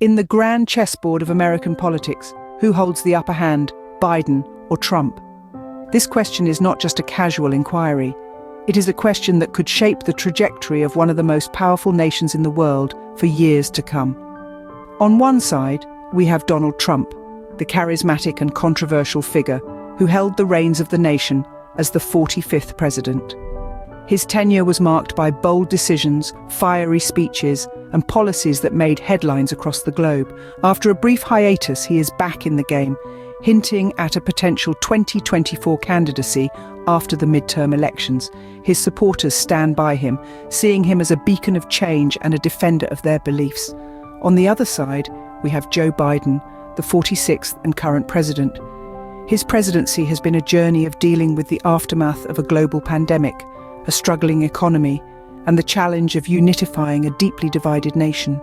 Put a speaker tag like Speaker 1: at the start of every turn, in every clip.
Speaker 1: In the grand chessboard of American politics, who holds the upper hand, Biden or Trump? This question is not just a casual inquiry. It is a question that could shape the trajectory of one of the most powerful nations in the world for years to come. On one side, we have Donald Trump, the charismatic and controversial figure who held the reins of the nation as the 45th president. His tenure was marked by bold decisions, fiery speeches, and policies that made headlines across the globe. After a brief hiatus, he is back in the game, hinting at a potential 2024 candidacy after the midterm elections. His supporters stand by him, seeing him as a beacon of change and a defender of their beliefs. On the other side, we have Joe Biden, the 46th and current president. His presidency has been a journey of dealing with the aftermath of a global pandemic, a struggling economy, and the challenge of unifying a deeply divided nation.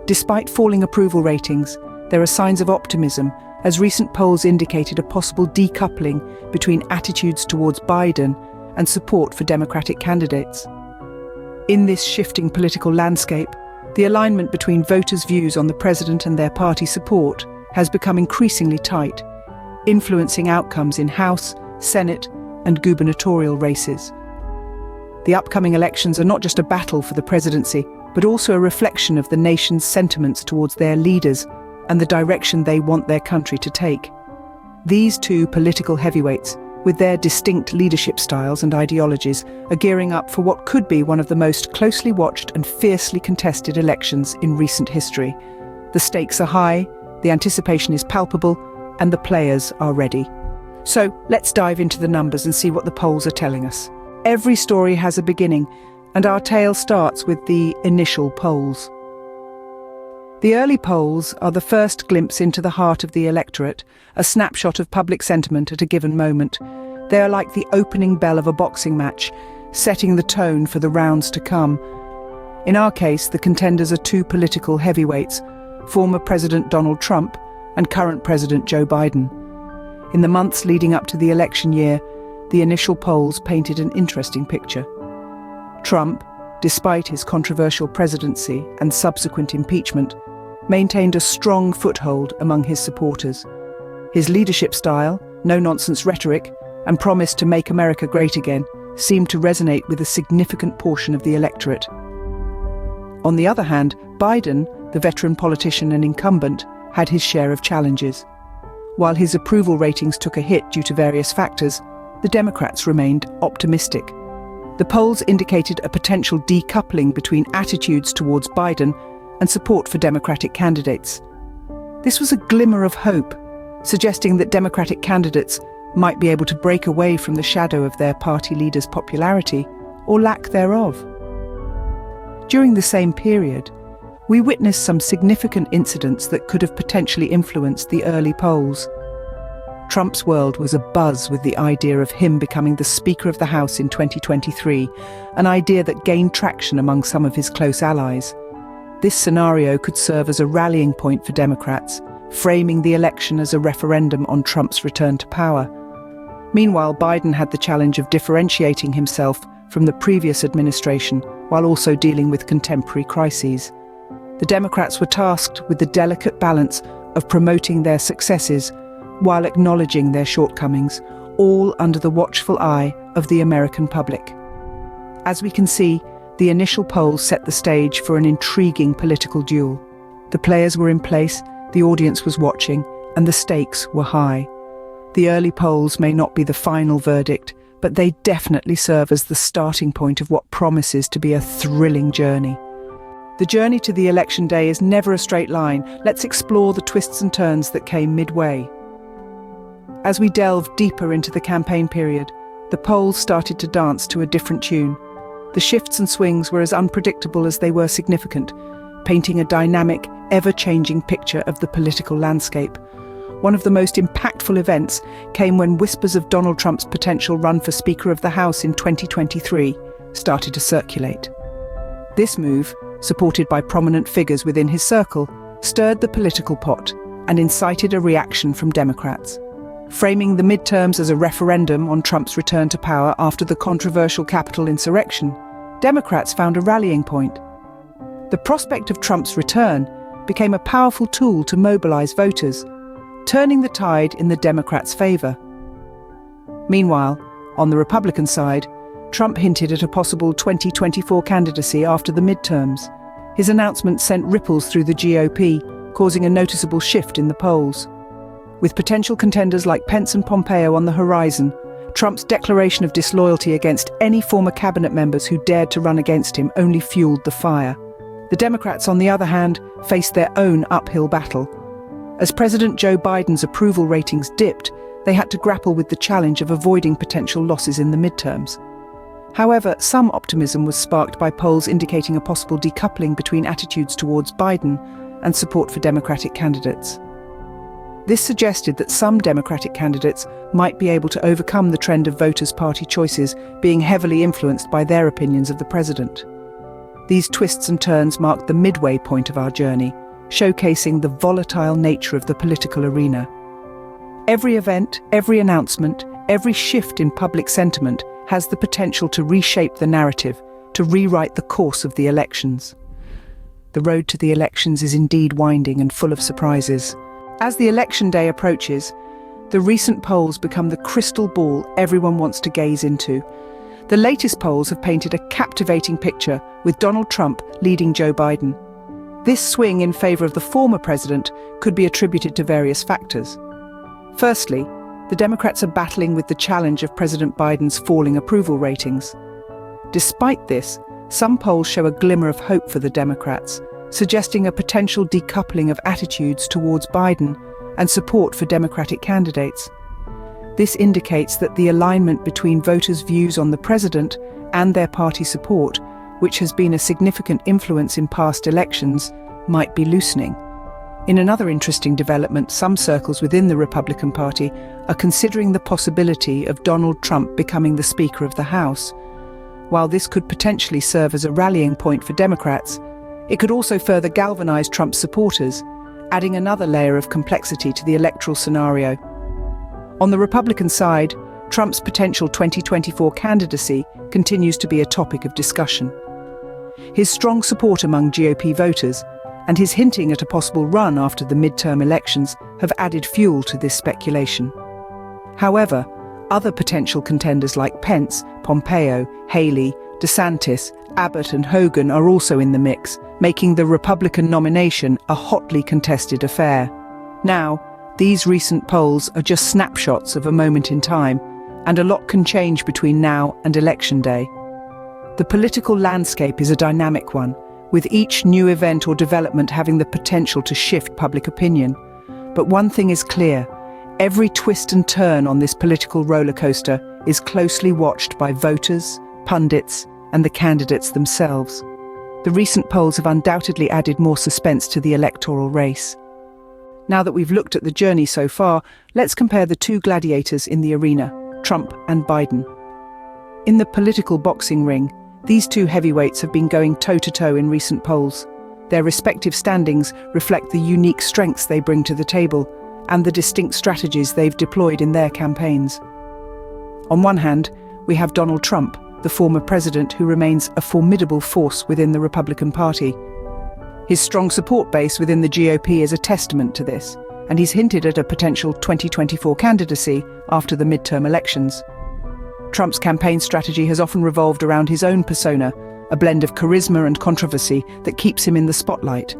Speaker 1: Despite falling approval ratings, there are signs of optimism, as recent polls indicated a possible decoupling between attitudes towards Biden and support for Democratic candidates. In this shifting political landscape, the alignment between voters' views on the president and their party support has become increasingly tight, influencing outcomes in House, Senate, and gubernatorial races. The upcoming elections are not just a battle for the presidency, but also a reflection of the nation's sentiments towards their leaders and the direction they want their country to take. These two political heavyweights, with their distinct leadership styles and ideologies, are gearing up for what could be one of the most closely watched and fiercely contested elections in recent history. The stakes are high, the anticipation is palpable, and the players are ready. So let's dive into the numbers and see what the polls are telling us. Every story has a beginning, and our tale starts with the initial polls. The early polls are the first glimpse into the heart of the electorate, a snapshot of public sentiment at a given moment. They are like the opening bell of a boxing match, setting the tone for the rounds to come. In our case, the contenders are two political heavyweights, former President Donald Trump and current President Joe Biden. In the months leading up to the election year, the initial polls painted an interesting picture. Trump, despite his controversial presidency and subsequent impeachment, maintained a strong foothold among his supporters. His leadership style, no-nonsense rhetoric, and promise to make America great again seemed to resonate with a significant portion of the electorate. On the other hand, Biden, the veteran politician and incumbent, had his share of challenges. While his approval ratings took a hit due to various factors, the Democrats remained optimistic. The polls indicated a potential decoupling between attitudes towards Biden and support for Democratic candidates. This was a glimmer of hope, suggesting that Democratic candidates might be able to break away from the shadow of their party leaders' popularity or lack thereof. During the same period, we witnessed some significant incidents that could have potentially influenced the early polls. Trump's world was abuzz with the idea of him becoming the Speaker of the House in 2023, an idea that gained traction among some of his close allies. This scenario could serve as a rallying point for Democrats, framing the election as a referendum on Trump's return to power. Meanwhile, Biden had the challenge of differentiating himself from the previous administration while also dealing with contemporary crises. The Democrats were tasked with the delicate balance of promoting their successes while acknowledging their shortcomings, all under the watchful eye of the American public. As we can see, the initial polls set the stage for an intriguing political duel. The players were in place, the audience was watching, and the stakes were high. The early polls may not be the final verdict, but they definitely serve as the starting point of what promises to be a thrilling journey. The journey to the election day is never a straight line. Let's explore the twists and turns that came midway. As we delved deeper into the campaign period, the polls started to dance to a different tune. The shifts and swings were as unpredictable as they were significant, painting a dynamic, ever-changing picture of the political landscape. One of the most impactful events came when whispers of Donald Trump's potential run for Speaker of the House in 2023 started to circulate. This move, supported by prominent figures within his circle, stirred the political pot and incited a reaction from Democrats. Framing the midterms as a referendum on Trump's return to power after the controversial Capitol insurrection, Democrats found a rallying point. The prospect of Trump's return became a powerful tool to mobilize voters, turning the tide in the Democrats' favor. Meanwhile, on the Republican side, Trump hinted at a possible 2024 candidacy after the midterms. His announcement sent ripples through the GOP, causing a noticeable shift in the polls. With potential contenders like Pence and Pompeo on the horizon, Trump's declaration of disloyalty against any former cabinet members who dared to run against him only fueled the fire. The Democrats, on the other hand, faced their own uphill battle. As President Joe Biden's approval ratings dipped, they had to grapple with the challenge of avoiding potential losses in the midterms. However, some optimism was sparked by polls indicating a possible decoupling between attitudes towards Biden and support for Democratic candidates. This suggested that some Democratic candidates might be able to overcome the trend of voters' party choices being heavily influenced by their opinions of the president. These twists and turns marked the midway point of our journey, showcasing the volatile nature of the political arena. Every event, every announcement, every shift in public sentiment has the potential to reshape the narrative, to rewrite the course of the elections. The road to the elections is indeed winding and full of surprises. As the election day approaches, the recent polls become the crystal ball everyone wants to gaze into. The latest polls have painted a captivating picture, with Donald Trump leading Joe Biden. This swing in favor of the former president could be attributed to various factors. Firstly, the Democrats are battling with the challenge of President Biden's falling approval ratings. Despite this, some polls show a glimmer of hope for the Democrats, suggesting a potential decoupling of attitudes towards Biden and support for Democratic candidates. This indicates that the alignment between voters' views on the president and their party support, which has been a significant influence in past elections, might be loosening. In another interesting development, some circles within the Republican Party are considering the possibility of Donald Trump becoming the Speaker of the House. While this could potentially serve as a rallying point for Democrats, it could also further galvanize Trump's supporters, adding another layer of complexity to the electoral scenario. On the Republican side, Trump's potential 2024 candidacy continues to be a topic of discussion. His strong support among GOP voters and his hinting at a possible run after the midterm elections have added fuel to this speculation. However, other potential contenders like Pence, Pompeo, Haley, DeSantis, Abbott and Hogan are also in the mix, making the Republican nomination a hotly contested affair. Now, these recent polls are just snapshots of a moment in time, and a lot can change between now and Election Day. The political landscape is a dynamic one, with each new event or development having the potential to shift public opinion. But one thing is clear: every twist and turn on this political roller coaster is closely watched by voters, pundits, and the candidates themselves. The recent polls have undoubtedly added more suspense to the electoral race. Now that we've looked at the journey so far, let's compare the two gladiators in the arena, Trump and Biden. In the political boxing ring, these two heavyweights have been going toe-to-toe in recent polls. Their respective standings reflect the unique strengths they bring to the table and the distinct strategies they've deployed in their campaigns. On one hand, we have Donald Trump, the former president who remains a formidable force within the Republican Party. His strong support base within the GOP is a testament to this, and he's hinted at a potential 2024 candidacy after the midterm elections. Trump's campaign strategy has often revolved around his own persona, a blend of charisma and controversy that keeps him in the spotlight.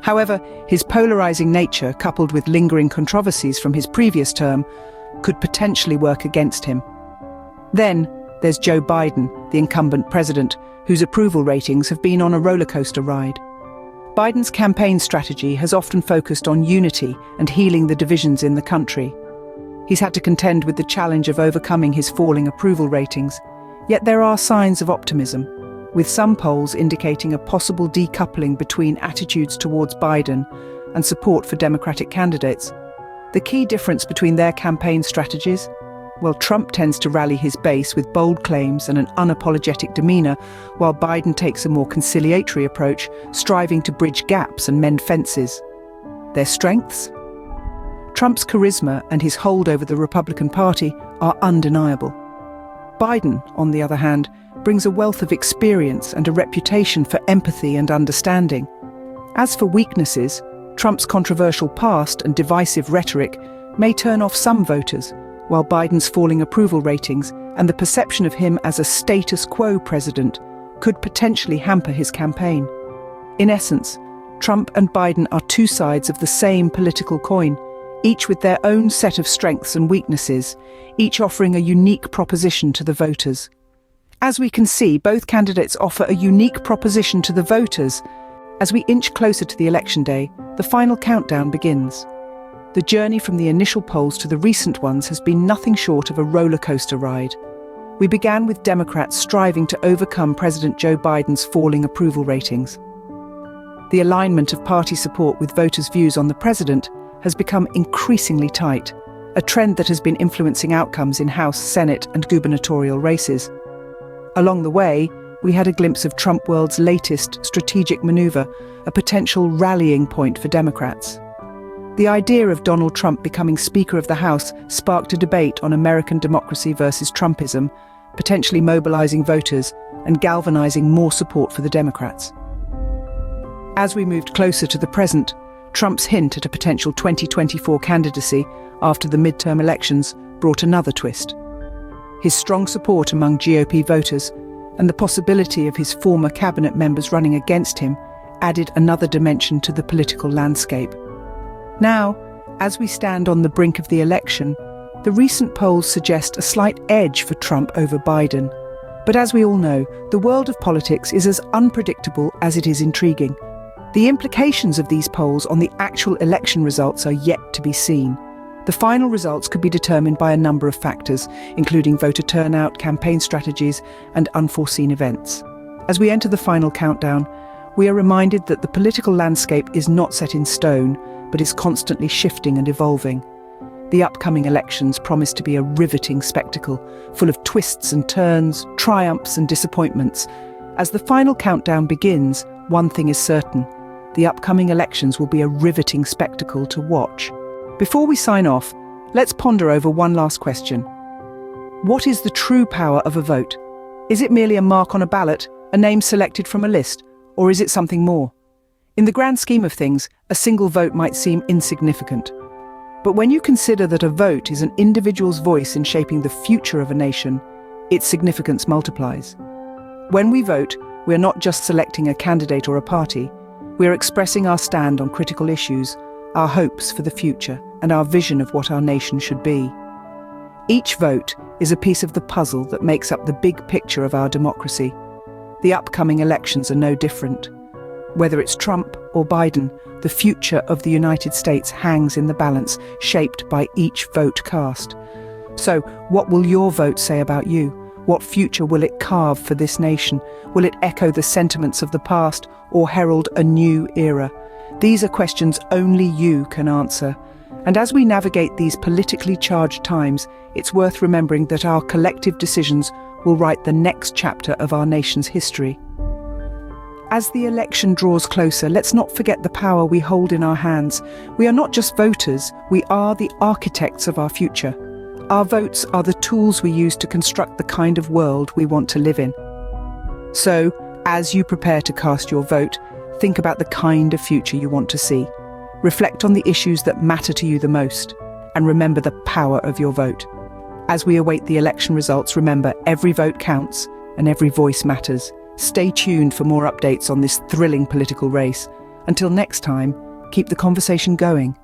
Speaker 1: However, his polarizing nature, coupled with lingering controversies from his previous term, could potentially work against him. Then, there's Joe Biden, the incumbent president, whose approval ratings have been on a rollercoaster ride. Biden's campaign strategy has often focused on unity and healing the divisions in the country. He's had to contend with the challenge of overcoming his falling approval ratings, yet there are signs of optimism, with some polls indicating a possible decoupling between attitudes towards Biden and support for Democratic candidates. The key difference between their campaign strategies? Well, Trump tends to rally his base with bold claims and an unapologetic demeanor, while Biden takes a more conciliatory approach, striving to bridge gaps and mend fences. Their strengths? Trump's charisma and his hold over the Republican Party are undeniable. Biden, on the other hand, brings a wealth of experience and a reputation for empathy and understanding. As for weaknesses, Trump's controversial past and divisive rhetoric may turn off some voters, while Biden's falling approval ratings and the perception of him as a status quo president could potentially hamper his campaign. In essence, Trump and Biden are two sides of the same political coin, each with their own set of strengths and weaknesses, each offering a unique proposition to the voters. As we can see, both candidates offer a unique proposition to the voters. As we inch closer to the election day, the final countdown begins. The journey from the initial polls to the recent ones has been nothing short of a roller coaster ride. We began with Democrats striving to overcome President Joe Biden's falling approval ratings. The alignment of party support with voters' views on the president has become increasingly tight, a trend that has been influencing outcomes in House, Senate, and gubernatorial races. Along the way, we had a glimpse of Trump world's latest strategic maneuver, a potential rallying point for Democrats. The idea of Donald Trump becoming Speaker of the House sparked a debate on American democracy versus Trumpism, potentially mobilizing voters and galvanizing more support for the Democrats. As we moved closer to the present, Trump's hint at a potential 2024 candidacy after the midterm elections brought another twist. His strong support among GOP voters and the possibility of his former cabinet members running against him added another dimension to the political landscape. Now, as we stand on the brink of the election, the recent polls suggest a slight edge for Trump over Biden. But as we all know, the world of politics is as unpredictable as it is intriguing. The implications of these polls on the actual election results are yet to be seen. The final results could be determined by a number of factors, including voter turnout, campaign strategies, and unforeseen events. As we enter the final countdown, we are reminded that the political landscape is not set in stone, but is constantly shifting and evolving. The upcoming elections promise to be a riveting spectacle, full of twists and turns, triumphs and disappointments. As the final countdown begins, one thing is certain: the upcoming elections will be a riveting spectacle to watch. Before we sign off, let's ponder over one last question. What is the true power of a vote? Is it merely a mark on a ballot, a name selected from a list, or is it something more? In the grand scheme of things, a single vote might seem insignificant. But when you consider that a vote is an individual's voice in shaping the future of a nation, its significance multiplies. When we vote, we are not just selecting a candidate or a party, we are expressing our stand on critical issues, our hopes for the future, and our vision of what our nation should be. Each vote is a piece of the puzzle that makes up the big picture of our democracy. The upcoming elections are no different. Whether it's Trump or Biden, the future of the United States hangs in the balance, shaped by each vote cast. So, what will your vote say about you? What future will it carve for this nation? Will it echo the sentiments of the past or herald a new era? These are questions only you can answer. And as we navigate these politically charged times, it's worth remembering that our collective decisions will write the next chapter of our nation's history. As the election draws closer, let's not forget the power we hold in our hands. We are not just voters, we are the architects of our future. Our votes are the tools we use to construct the kind of world we want to live in. So, as you prepare to cast your vote, think about the kind of future you want to see. Reflect on the issues that matter to you the most, and remember the power of your vote. As we await the election results, remember, every vote counts and every voice matters. Stay tuned for more updates on this thrilling political race. Until next time, keep the conversation going.